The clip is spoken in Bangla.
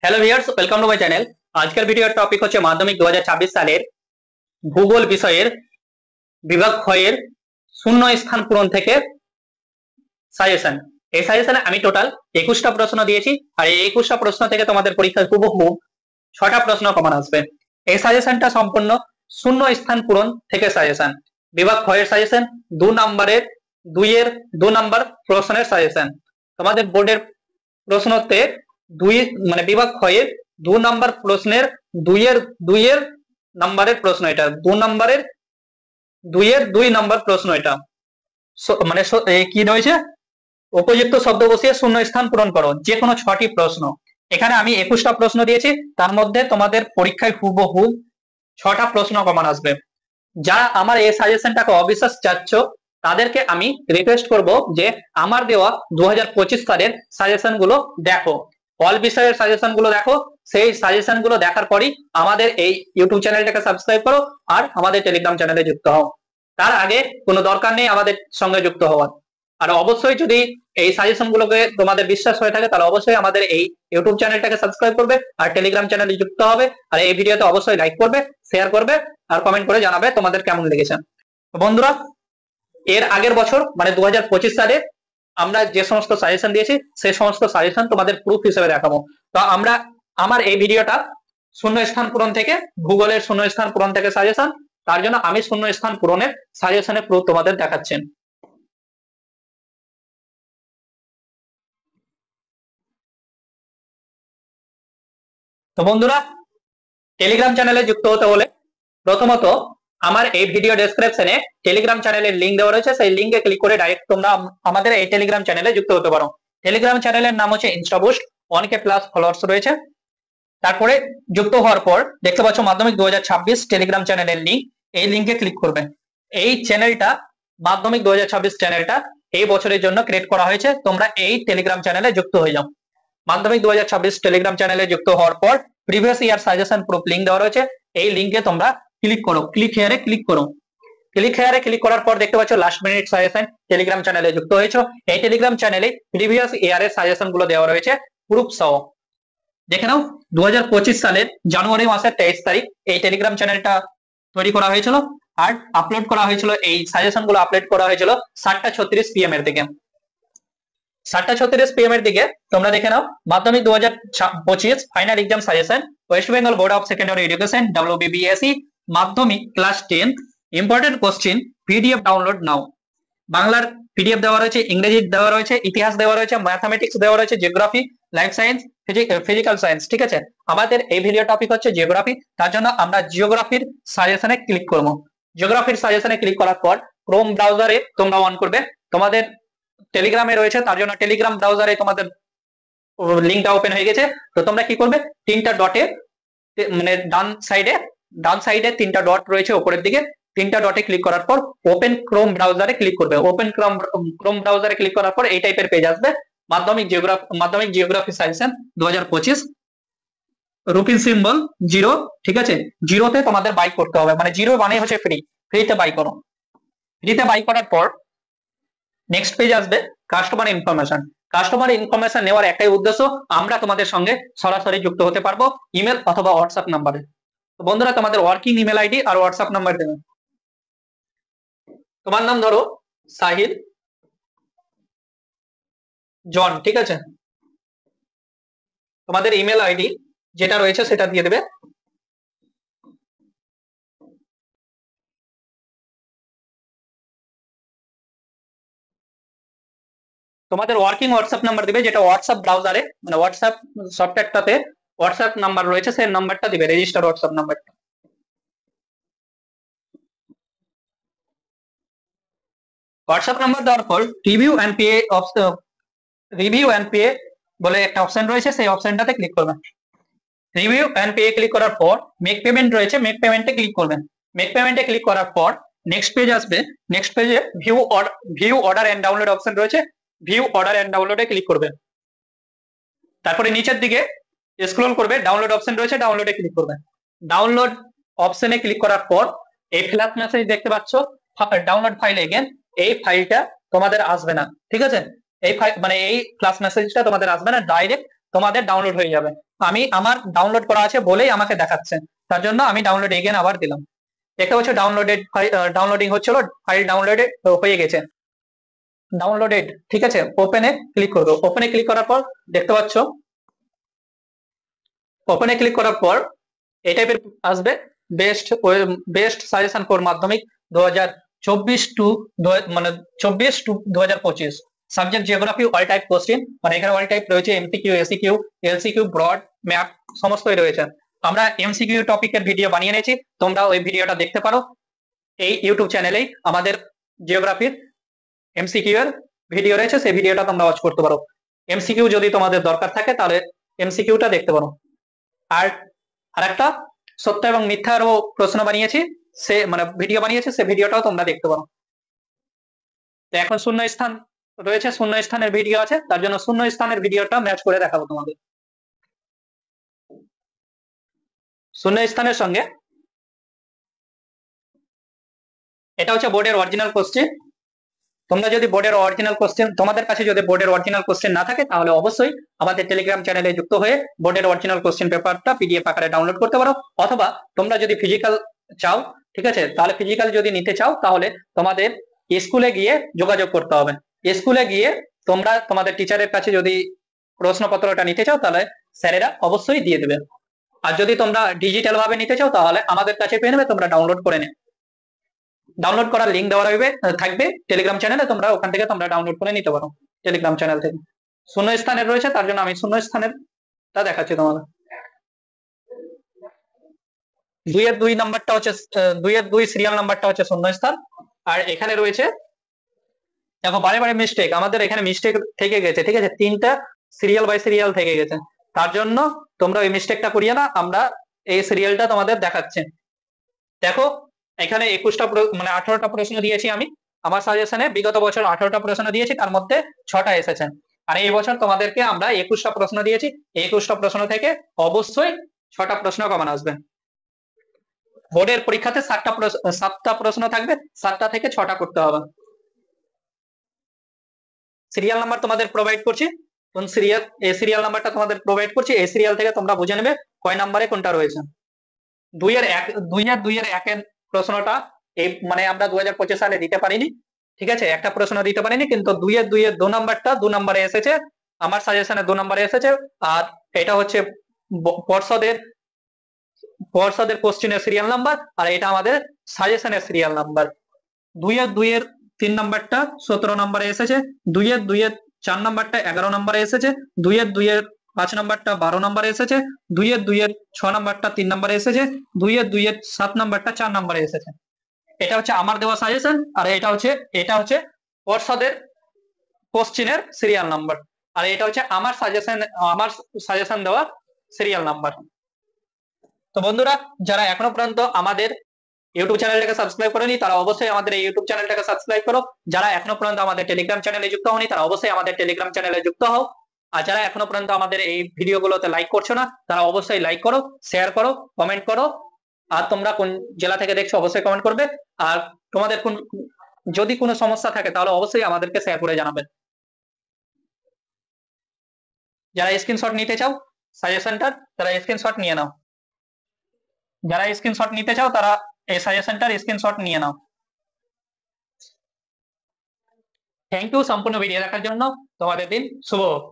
Hello viewers, welcome to my channel. আজকের ভিডিওর টপিক হচ্ছে মাধ্যমিক 2026 সালের ভূগোল বিষয়ের বিভাগ ক্ষয়ের শূন্য স্থান পূরণ থেকে সাজেশন। এই সাজেশনে আমি টোটাল 21টা প্রশ্ন দিয়েছি, আর এই 21টা প্রশ্ন থেকে তোমাদের পরীক্ষায় হুবহু 6টা প্রশ্ন কমন আসবে। এই সাজেশনটা সম্পূর্ণ শূন্য স্থান পূরণ থেকে সাজেশন, বিভাগ ক্ষয়ের সাজেশন, 2 নাম্বার প্রশ্নের সাজেশন। তোমাদের বোর্ডের প্রশ্নতে বিভাগ ক্ষয়ের 2 নাম্বার প্রশ্নের দুইয়ের নাম্বারের প্রশ্ন, এটা 2 নাম্বার প্রশ্ন। এটা কি রয়েছে, উপযুক্ত শব্দ বসিয়ে শূন্য স্থান পূরণ করো, যে কোনো 6টি প্রশ্ন। এখানে আমি 21টা প্রশ্ন দিয়েছি, তার মধ্যে তোমাদের পরীক্ষায় হুবহু 6টা প্রশ্ন কমন আসবে। যারা আমার এই সাজেশনটাকে অবিশ্বাস চাচ্ছ, তাদেরকে আমি রিকোয়েস্ট করব যে আমার দেওয়া 2025 সালের সাজেশন গুলো দেখো, অল বিষয়ের সাজেশন গুলো দেখো। সেই সাজেশন গুলো দেখার পরই আমাদের এই ইউটিউব চ্যানেলটাকে সাবস্ক্রাইব করো আর আমাদের টেলিগ্রাম চ্যানেলে যুক্ত হও। তার আগে কোনো দরকার নেই আমাদের সঙ্গে যুক্ত হওয়ার। আর অবশ্যই যদি এই সাজেশন গুলোকে তোমাদের বিশ্বাস হয়ে থাকে, তাহলে অবশ্যই আমাদের এই ইউটিউব চ্যানেলটাকে সাবস্ক্রাইব করবে আর টেলিগ্রাম চ্যানেলে যুক্ত হবে। আর এই ভিডিওতে অবশ্যই লাইক করবে, শেয়ার করবে আর কমেন্ট করে জানাবে তোমাদের কেমন লেগেছে। বন্ধুরা, এর আগের বছর 2025 সালে আমরা যে সমস্ত সাজেশন দিয়েছি, সেই সমস্ত সাজেশন তোমাদের প্রুফ হিসেবে দেখাবো। তো আমার এই ভিডিওটা শূন্য স্থান পূরণ থেকে, ভূগোলের শূন্য স্থান পূরণ থেকে সাজেশন, তার জন্য আমি শূন্য স্থান পূরণের সাজেশনের প্রুফ তোমাদের দেখাচ্ছেন। তো বন্ধুরা, টেলিগ্রাম চ্যানেলে যুক্ত হতে হলে প্রথমত আমার এই ভিডিও ডেসক্রিপশনে টেলিগ্রাম চ্যানেলের লিংক দেওয়া রয়েছে, সেই লিংকে ক্লিক করে ডাইরেক্ট তোমরা আমাদের এই টেলিগ্রাম চ্যানেলে যুক্ত হতে পারো। টেলিগ্রাম চ্যানেলের নাম হচ্ছে ইনস্টাবুস্ট, 1K প্লাস ফলোয়ার্স রয়েছে। তারপরে যুক্ত হওয়ার পর দেখতে পাচ্ছ মাধ্যমিক 2026 টেলিগ্রাম চ্যানেলের লিংক, এই লিংকে ক্লিক করবে। এই চ্যানেলটা মাধ্যমিক 2026 চ্যানেলটা এই বছরের জন্য ক্রিয়েট করা হয়েছে, তোমরা এই টেলিগ্রাম চ্যানেলে যুক্ত হয়ে যাও। মাধ্যমিক 2026 টেলিগ্রাম চ্যানেলে যুক্ত হওয়ার পর previous year suggestion proof link দেওয়া রয়েছে, এই লিংকে তোমরা ক্লিক করো, ক্লিক হেয়ারে ক্লিক করো। ক্লিক হেয়ারে ক্লিক করার পর দেখতে পাচ্ছ লাস্ট মিনিট সাজেশন, টেলিগ্রাম চ্যানেলে যুক্ত হয়েছে। এই টেলিগ্রাম চ্যানেলে প্রিভিয়াস ইয়ারের সাজেশন গুলো দেওয়া রয়েছে প্রুফ সহ। দেখে নাও, 2025 সালের জানুয়ারি মাসের 23 তারিখ এই টেলিগ্রাম চ্যানেলটা তৈরি করা হয়েছিল, আর আপলোড করা হয়েছিল, এই সাজেশন গুলো আপলোড করা হয়েছিল 7:36 PM এর দিকে। 7:36 PM এর দিকে তোমরা দেখে নাও, মাধ্যমিক 2025 final exam suggestion, West Bengal board of secondary education WBBSE মাধ্যমিক class 10 important question PDF download নাও। বাংলার পিডিএফ দেওয়া রয়েছে, ইংরেজি দেওয়া রয়েছে, ইতিহাস দেওয়া রয়েছে, ম্যাথামেটিক্স দেওয়া রয়েছে, geography, life science, physical science. ঠিক আছে, আমাদের এই ভিডিও টপিক হচ্ছে জিওগ্রাফি, তার জন্য আমরা জিওগ্রাফির সাজেশনে ক্লিক করব। জিওগ্রাফির সাজেশনে ক্লিক করার পর ক্রোম ব্রাউজারে তোমরা অন করবে, তোমাদের টেলিগ্রামে রয়েছে, তার জন্য টেলিগ্রাম ব্রাউজারে তোমাদের লিংকটা ওপেন হয়ে গেছে। তো তোমরা কি করবে, 3টা ডটে ডান সাইডে 3টা ডট রয়েছে উপরের দিকে, 3টা ডটে ক্লিক করার পর ওপেন ক্রোম ব্রাউজারে ক্লিক করবে। ওপেন ক্রোম ব্রাউজারে ক্লিক করার পর এই টাইপের পেজ আসবে, মাধ্যমিক জিওগ্রাফি সাজেশন 2025, রুপিন সিম্বল 0। ঠিক আছে, 0তে তোমাদের বাই করতে হবে, 0 মানে হচ্ছে ফ্রিতে বাই করো। ফ্রিতে বাই করার পর নেক্সট পেজ আসবে কাস্টমার ইনফরমেশন। কাস্টমার ইনফরমেশন নেওয়ার একটাই উদ্দেশ্য, আমরা তোমাদের সঙ্গে সরাসরি যুক্ত হতে পারবো ইমেল অথবা হোয়াটসঅ্যাপ নাম্বারে। তো বন্ধুরা, তোমাদের ওয়ার্কিং ইমেল আইডি আর হোয়াটসঅ্যাপ নাম্বার দেবে। তোমার নাম ধরো সাহিল জন, ঠিক আছে, তোমাদের ইমেল আইডি যেটা রয়েছে সেটা দিয়ে দেবে। তোমাদের ওয়ার্কিং হোয়াটসঅ্যাপ নাম্বার দিবে, যেটা হোয়াটসঅ্যাপ ব্রাউজারে হোয়াটসঅ্যাপ সফটওয়্যারটাতে হোয়াটসঅ্যাপ নাম্বার রয়েছে, সেই নাম্বারটা দিবে, রেজিস্টার হোয়াটসঅ্যাপ নাম্বারটা। হোয়াটসঅ্যাপ নাম্বার দেওয়ার পর রিভিউ এন্ড পে বলে একটা অপশন রয়েছে, সেই অপশনটাতে ক্লিক করবেন। রিভিউ এন্ড পে ক্লিক করার পর মেক পেমেন্ট রয়েছে, মেক পেমেন্টে ক্লিক করবেন। মেক পেমেন্টে ক্লিক করার পর নেক্সট পেজ আসবে, নেক্সট পেজে view order and download option রয়েছে, ভিউ অর্ডার এন্ড ডাউনলোডে ক্লিক করবেন। তারপরে নিচের দিকে স্ক্রল করবে, ডাউনলোড অপশন রয়েছে, ডাউনলোডে ক্লিক করবেন। ডাউনলোড অপশনে ক্লিক করার পর এই ফ্ল্যাশ মেসেজ দেখতে পাচ্ছ, ডাউনলোড ফাইল এগেন, এই ফাইলটা তোমাদের আসবে না। ঠিক আছে, এই ফাইল এই ফ্ল্যাশ মেসেজটা তোমাদের আসবে না, ডাইরেক্ট তোমাদের ডাউনলোড হয়ে যাবে। আমি আমার ডাউনলোড করা আছে বলেই আমাকে দেখাচ্ছে, তার জন্য আমি ডাউনলোড এগেন আবার দিলাম। দেখতে পাচ্ছ ডাউনলোডিং হচ্ছিল, ফাইল ডাউনলোডেড হয়ে গেছে, ডাউনলোডেড। ঠিক আছে, ওপেনে ক্লিক করবো। ওপেনে ক্লিক করার পর দেখতে পাচ্ছ, ওপেনে ক্লিক করার পর এই টাইপের আসবে, বেস্ট বেস্ট সাজেশন ফর মাধ্যমিক 2024 টু মানে 24 to 2025, subject geography, all type question. মানে এখানে অল টাইপ রয়েছে, MCQ, SAQ, LCQ, broad, map, সমস্তই রয়েছে। আমরা এমসিকিউ টপিকের ভিডিও বানিয়ে নিয়েছি, তোমরা ওই ভিডিওটা দেখতে পারো। এই ইউটিউব চ্যানেলেই আমাদের জিওগ্রাফির এমসিকিউ এর ভিডিও রয়েছে, সেই ভিডিওটা তোমরা ওয়াচ করতে পারো। এমসিকিউ যদি তোমাদের দরকার থাকে তাহলে এমসিকিউটা দেখতে পারো। আর আরেকটা সত্য এবং মিথ্যারও প্রশ্ন বানিয়েছি, সে মানে ভিডিও বানিয়েছে, সে ভিডিওটাও তোমরা দেখতে পারো। তো এখন শূন্য স্থান রয়েছে, শূন্য স্থানের ভিডিও আছে, তার জন্য শূন্য স্থানের ভিডিওটা ম্যাচ করে দেখাবো তোমাদের। শূন্য স্থানের সঙ্গে এটা হচ্ছে বোর্ডের অরিজিনাল কোশ্চেন। তোমরা যদি বোর্ডের অরিজিনাল কোশ্চেন, তোমাদের কাছে যদি বোর্ডের অরিজিনাল কোশ্চেন না থাকে তাহলে অবশ্যই আমাদের টেলিগ্রাম চ্যানেলে যুক্ত হয়ে বোর্ডের অরিজিনাল কোশ্চেন পেপারটা পিডিএফ আকারে ডাউনলোড করতে পারো। অথবা তোমরা যদি ফিজিক্যাল চাও, ঠিক আছে, তাহলে ফিজিক্যাল যদি নিতে চাও তাহলে তোমাদের স্কুলে গিয়ে যোগাযোগ করতে হবে। স্কুলে গিয়ে তোমরা তোমাদের টিচারের কাছে যদি প্রশ্নপত্রটা নিতে চাও তাহলে স্যারেরা অবশ্যই দিয়ে দেবে। আর যদি তোমরা ডিজিটাল ভাবে নিতে চাও তাহলে আমাদের কাছে পেয়ে নেবে, তোমরা ডাউনলোড করে নেবে। ডাউনলোড করার লিঙ্ক দেওয়া থাকবে টেলিগ্রাম চ্যানেলে, তোমরা ওখান থেকে তোমরা ডাউনলোড করে নিতে পারো টেলিগ্রাম চ্যানেল থেকে। শূন্য স্থানের রয়েছে, তার জন্য আমি শূন্য স্থানের তা দেখাচ্ছি তোমাদের। 2-2 নাম্বারটা হচ্ছে 2-2 সিরিয়াল নাম্বারটা হচ্ছে শূন্য স্থান। আর এখানে রয়েছে, দেখো বারে বারে মিস্টেক, আমাদের এখানে মিস্টেক থেকে গেছে, ঠিক আছে, 3টা সিরিয়াল বাই সিরিয়াল থেকে গেছে, তার জন্য তোমরা ওই মিস্টেকটা করিয়ে না, আমরা এই সিরিয়ালটা তোমাদের দেখাচ্ছে। দেখো এখানে 21টা মানে 18টা প্রশ্ন দিয়েছি আমি আমার সাজেশনে। বিগত বছর 18টা প্রশ্ন দিয়েছি, তার মধ্যে 6টা এসেছে। আর এই বছর তোমাদেরকে আমরা 21টা প্রশ্ন দিয়েছি, 21টা প্রশ্ন থেকে অবশ্যই 6টা প্রশ্ন কমন আসবে। বোর্ডের পরীক্ষাতে 7টা প্রশ্ন থাকবে, 7টা থেকে 6টা করতে হবে। সিরিয়াল নাম্বার তোমাদের প্রোভাইড করছি, কোন সিরিয়াল, এই সিরিয়াল নাম্বারটা তোমাদের প্রোভাইড করছি। এই সিরিয়াল থেকে তোমরা বুঝে নেবে কয় নাম্বারে কোনটা রয়েছে। 2-2-1 প্রশ্নটা এই মানে আমরা 2025 সালে দিতে পারিনি, ঠিক আছে, একটা প্রশ্ন দিতে পারিনি, কিন্তু 2-2 নাম্বারটা 2 নম্বরে এসেছে, আমার সাজেশনে 2 নম্বরে এসেছে। আর এটা হচ্ছে পর্ষদের কোশ্চেনের সিরিয়াল নাম্বার, আর এটা আমাদের সাজেশনের সিরিয়াল নাম্বার। 2-2-3 নাম্বারটা 17 নম্বরে এসেছে, 2-2-4 নাম্বারটা 11 নম্বরে এসেছে, 2-2-5 নাম্বারটা 12 নম্বরে এসেছে, 2-2-6 নাম্বারটা 3 নম্বরে এসেছে, 2-2-7 নাম্বারটা 4 নম্বরে এসেছে। এটা হচ্ছে আমার দেওয়া সাজেশন, আর এটা হচ্ছে পর্ষদের কোশ্চেনের সিরিয়াল নাম্বার, আর এটা হচ্ছে আমার সাজেশন দেওয়া সিরিয়াল নাম্বার। তো বন্ধুরা, যারা এখনো পর্যন্ত আমাদের ইউটিউব চ্যানেলটাকে সাবস্ক্রাইব করেনি তারা অবশ্যই আমাদের এই ইউটিউব চ্যানেলটাকে সাবস্ক্রাইব করো। যারা এখনো পর্যন্ত আমাদের টেলিগ্রাম চ্যানেলে যুক্ত হওনি তারা অবশ্যই আমাদের টেলিগ্রাম চ্যানেলে যুক্ত হও। আর যারা এখনো পর্যন্ত আমাদের এই ভিডিওগুলোতে লাইক করছো না তারা অবশ্যই লাইক করো, শেয়ার করো, কমেন্ট করো। আর তোমরা কোন জেলা থেকে দেখছো অবশ্যই কমেন্ট করবে। আর তোমাদের যদি কোনো সমস্যা থাকে তাহলে অবশ্যই আমাদেরকে শেয়ার করে জানাবেন। যারা স্ক্রিনশট নিতে চাও সাজেশনটার, তারা স্ক্রিনশট নিয়ে নাও। যারা স্ক্রিনশট নিতে চাও তারা এই সাজেশনটার স্ক্রিনশট নিয়ে নাও। থ্যাংক ইউ সম্পূর্ণ ভিডিও দেখার জন্য। তোমাদের দিন শুভ হোক।